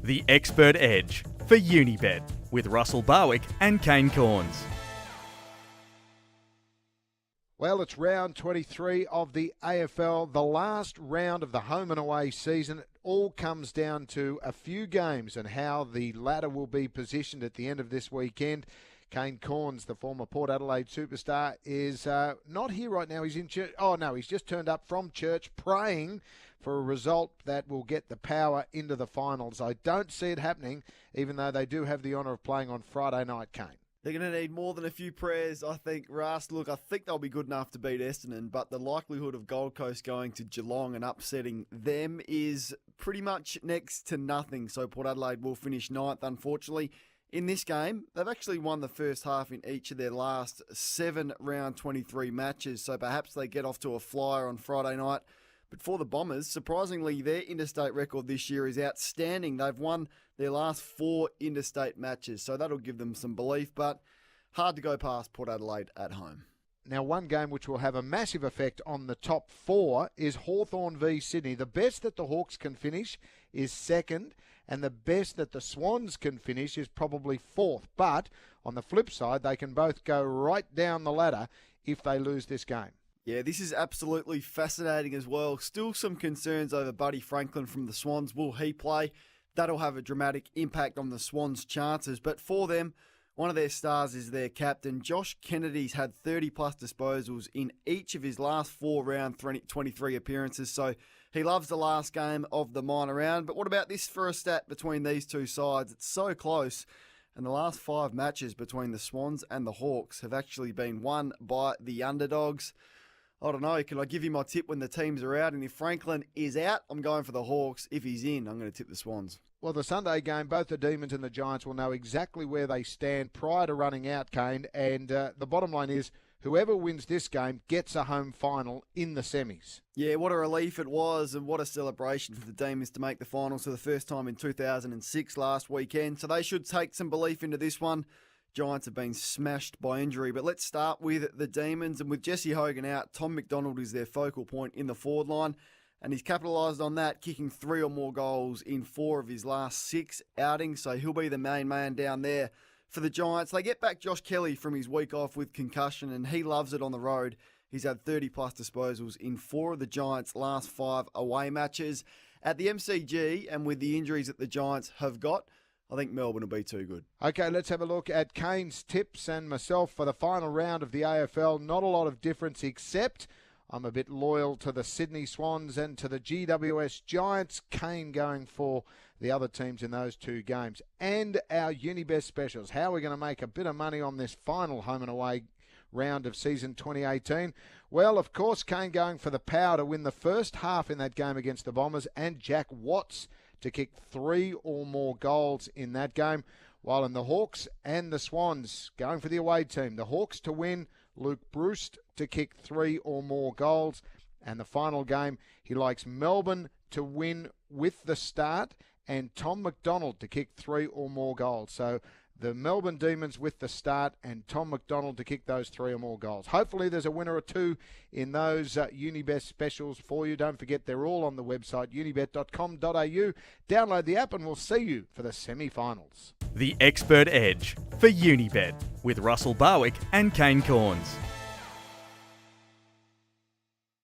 The Expert Edge for Unibet with Russell Barwick and Kane Corns. Well, it's round 23 of the AFL, the last round of the home and away season. It all comes down to a few games and how the ladder will be positioned at the end of this weekend. Kane Corns, the former Port Adelaide superstar, is not here right now. He's in church. Oh, no, he's just turned up from church praying for a result that will get the Power into the finals. I don't see it happening, even though they do have the honour of playing on Friday night, Kane. They're going to need more than a few prayers, I think, Russ. Look, I think they'll be good enough to beat Essendon, but the likelihood of Gold Coast going to Geelong and upsetting them is pretty much next to nothing. So Port Adelaide will finish ninth, unfortunately. In this game, they've actually won the first half in each of their last 7 round 23 matches, so perhaps they get off to a flyer on Friday night. But for the Bombers, surprisingly, their interstate record this year is outstanding. They've won their last 4 interstate matches, so that'll give them some belief, but hard to go past Port Adelaide at home. Now, one game which will have a massive effect on the top 4 is Hawthorn v Sydney. The best that the Hawks can finish is second, and the best that the Swans can finish is probably fourth. But on the flip side, they can both go right down the ladder if they lose this game. Yeah, this is absolutely fascinating as well. Still some concerns over Buddy Franklin from the Swans. Will he play? That'll have a dramatic impact on the Swans' chances. But for them, one of their stars is their captain. Josh Kennedy's had 30-plus disposals in each of his last 4 round 23 appearances, so he loves the last game of the minor round. But what about this for a stat between these two sides? It's so close, and the last 5 matches between the Swans and the Hawks have actually been won by the underdogs. I don't know, can I give you my tip when the teams are out? And if Franklin is out, I'm going for the Hawks. If he's in, I'm going to tip the Swans. Well, the Sunday game, both the Demons and the Giants will know exactly where they stand prior to running out, Kane. And the bottom line is, whoever wins this game gets a home final in the semis. Yeah, what a relief it was, and what a celebration for the Demons to make the finals for the first time in 2006 last weekend. So they should take some belief into this one. Giants have been smashed by injury, but let's start with the Demons. And with Jesse Hogan out, Tom McDonald is their focal point in the forward line, and he's capitalised on that, kicking 3 or more goals in 4 of his last 6 outings, so he'll be the main man down there for the Giants. They get back Josh Kelly from his week off with concussion, and he loves it on the road. He's had 30-plus disposals in 4 of the Giants' last 5 away matches. At the MCG, and with the injuries that the Giants have got, I think Melbourne will be too good. Okay, let's have a look at Kane's tips and myself for the final round of the AFL. Not a lot of difference, except I'm a bit loyal to the Sydney Swans and to the GWS Giants. Kane going for the other teams in those 2 games. And our Unibet specials. How are we going to make a bit of money on this final home and away round of season 2018? Well, of course, Kane going for the Power to win the first half in that game against the Bombers, and Jack Watts to kick 3 or more goals in that game. While in the Hawks and the Swans, going for the away team, the Hawks to win, Luke Bruce to kick 3 or more goals. And the final game, he likes Melbourne to win with the start and Tom McDonald to kick 3 or more goals. So the Melbourne Demons with the start and Tom McDonald to kick those 3 or more goals. Hopefully there's a winner or 2 in those Unibet specials for you. Don't forget, they're all on the website, unibet.com.au. Download the app and we'll see you for the semi-finals. The Expert Edge for Unibet with Russell Barwick and Kane Corns.